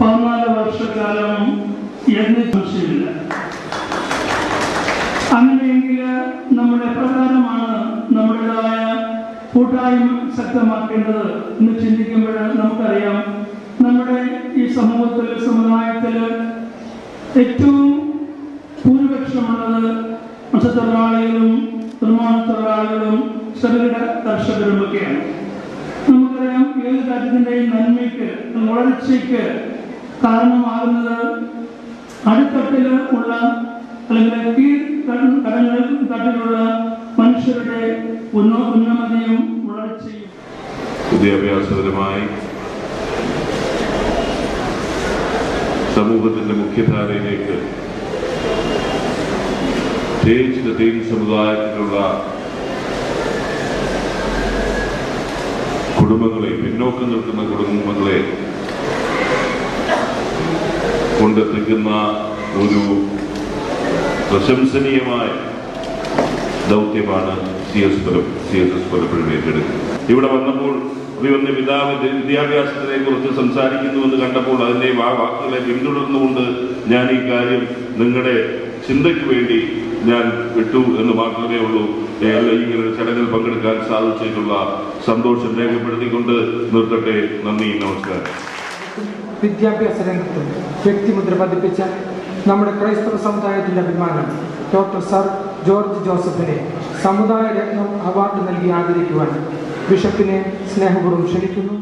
14 വർഷക്കാലം എന്ന് സംശയമില്ല. അങ്ങനെയെങ്കിൽ നമ്മുടെ പ്രധാനമാണ് നമ്മുടേതായ കൂട്ടായ്മ ശക്തമാക്കേണ്ടത് എന്ന് ചിന്തിക്കുമ്പോൾ നമുക്കറിയാം, നമ്മുടെ ഈ സമൂഹത്തിൽ സമുദായത്തിൽ ഏറ്റവും ഭൂരിപക്ഷമുള്ളത് മത്സ്യത്തൊഴിലാളികളും നിർമ്മാണ തൊഴിലാളികളും ചെറുകിട കർഷകരുമൊക്കെയാണ്. നമുക്കറിയാം, ഏത് കാര്യത്തിൻ്റെയും നന്മയ്ക്ക് വളർച്ചയ്ക്ക് കാരണമാകുന്നത് അടിത്തട്ടിൽ ഉള്ള അല്ലെങ്കിൽ കീഴ്തട്ടിലുള്ള മനുഷ്യരുടെ ഉന്നമതിയും വളർച്ചയും. വിദ്യാഭ്യാസപരമായി സമൂഹത്തിന്റെ മുഖ്യധാരയിലേക്ക് പ്രത്യേകിച്ച് ദീൻ സമുദായത്തിലുള്ള കുടുംബങ്ങളെ, പിന്നോക്കം നിൽക്കുന്ന കുടുംബങ്ങളെ കൊണ്ടെത്തിക്കുന്ന ഒരു പ്രശംസനീയമായ ദൗത്യമാണ് CSS പലപ്പോഴും ഏറ്റെടുക്കുന്നത്. ഇവിടെ വന്നപ്പോൾ വിദ്യാഭ്യാസത്തിനെ കുറിച്ച് സംസാരിക്കുന്നുവെന്ന് കണ്ടപ്പോൾ അതിൻ്റെ വാക്കുകളെ പിന്തുടർന്നുകൊണ്ട് ഞാൻ ഈ കാര്യം നിങ്ങളുടെ ചിന്തയ്ക്ക് വേണ്ടി ഞാൻ വിട്ടു എന്ന് മാത്രമേ ഉള്ളൂ. ഇങ്ങനെ ചടങ്ങിൽ പങ്കെടുക്കാൻ സാധിച്ചിട്ടുള്ള സന്തോഷം രേഖപ്പെടുത്തിക്കൊണ്ട് നിർത്തട്ടെ. നന്ദി, നമസ്കാരം. വിദ്യാഭ്യാസ രംഗത്ത് വ്യക്തിമുദ്ര പതിപ്പിച്ച നമ്മുടെ ക്രൈസ്തവ സമുദായത്തിന്റെ അഭിമാനം ഡോക്ടർ സർ ജോർജ് ജോസഫിനെ സമുദായ രത്നം അവാർഡ് നൽകി ആദരിക്കുവാൻ ബിഷപ്പിനെ സ്നേഹപൂർവ്വം ക്ഷണിക്കുന്നു.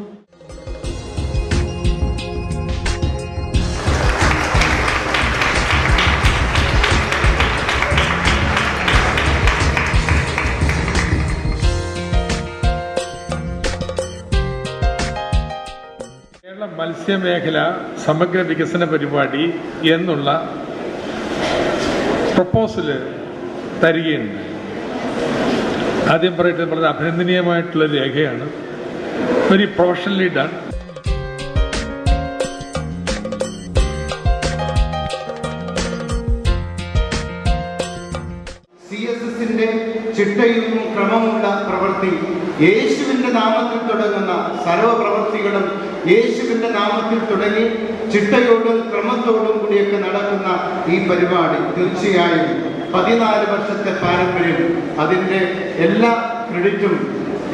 കേരള മത്സ്യമേഖല സമഗ്ര വികസന പരിപാടി എന്നുള്ള പ്രപ്പോസല് തരികയുണ്ട്. ആദ്യം പറയട്ടെ, വളരെ അഭിനന്ദനീയമായിട്ടുള്ള രേഖയാണ്. Very professionally done. CSSന്റെ ചിട്ടയും ക്രമമുള്ള പ്രവൃത്തി, യേശുവിന്റെ നാമത്തിൽ തുടങ്ങുന്ന സർവ്വപ്രവൃത്തികളും യേശുവിന്റെ നാമത്തിൽ തുടങ്ങി ചിട്ടയോടും ക്രമത്തോടും കൂടിയൊക്കെ നടക്കുന്ന ഈ പരിപാടി തീർച്ചയായും 14 വർഷത്തെ പാരമ്പര്യം, അതിൻ്റെ എല്ലാ ക്രെഡിറ്റും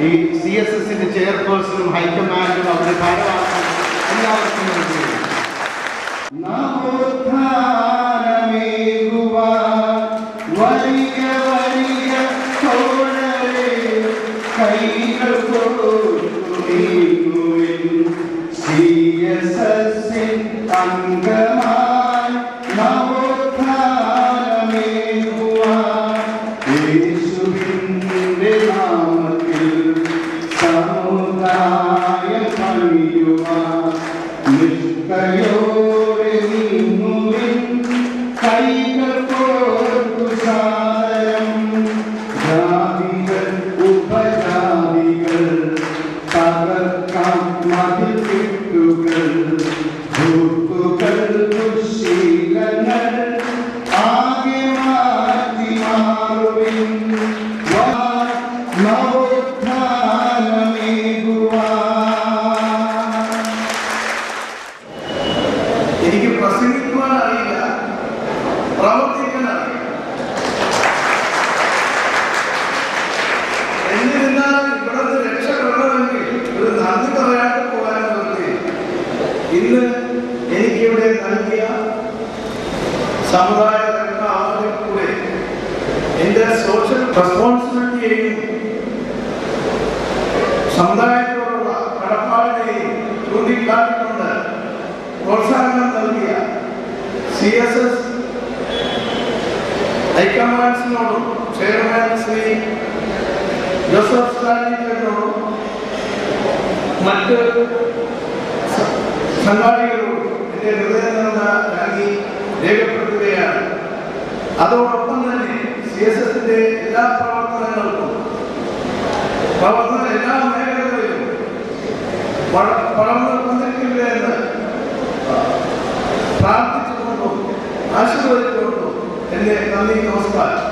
ഈ CSSന്റെ ചെയർപേഴ്സണും ഹൈക്കമാൻഡും അവരുടെ ഭാരവാഹികളും എല്ലാവർക്കും നൽകുന്നു. എനിക്ക് പ്രസംഗിക്കുവാൻ അറിയില്ല, പ്രവർത്തിക്കാൻ അറിയില്ല. എന്നിരുന്നാൽ ഇവിടെ നിന്ന് രക്ഷപ്പെടണമെങ്കിൽ ഒരു നന്ദി പറയാണ്ട് പോകാൻ നിർത്തിയില്ല. ഇന്ന് എനിക്കിവിടെ നൽകിയ സമുദായ ആളുകൾ കൂടെ എൻ്റെ സോഷ്യൽ റെസ്പോൺസിബിലിറ്റിയെയും സമുദായത്തോടുള്ള കടപ്പാടിനെയും ചൂണ്ടിക്കാട്ടിക്കൊണ്ട് പ്രോത്സാഹനം നൽകിയ CSS ഹൈക്കമാൻഡ്സിനോടും ചെയർമാൻ ശ്രീ ജോസഫ് സ്റ്റാലിനോടും മറ്റ് സംഘാടകരോടും എൻ്റെ ഹൃദയം നിറഞ്ഞ നന്ദി രേഖപ്പെടുത്തുകയാണ്. അതോടൊപ്പം തന്നെ CSSന്റെ എല്ലാ പ്രവർത്തനങ്ങൾക്കും എല്ലാ മേഖലകളിലും വളർന്നു വന്നിരിക്കില്ല എന്ന് പ്രാർത്ഥിച്ചുകൊണ്ടും ആശീർവദിച്ചുകൊണ്ടും എൻ്റെ നന്ദി, നമസ്കാരം.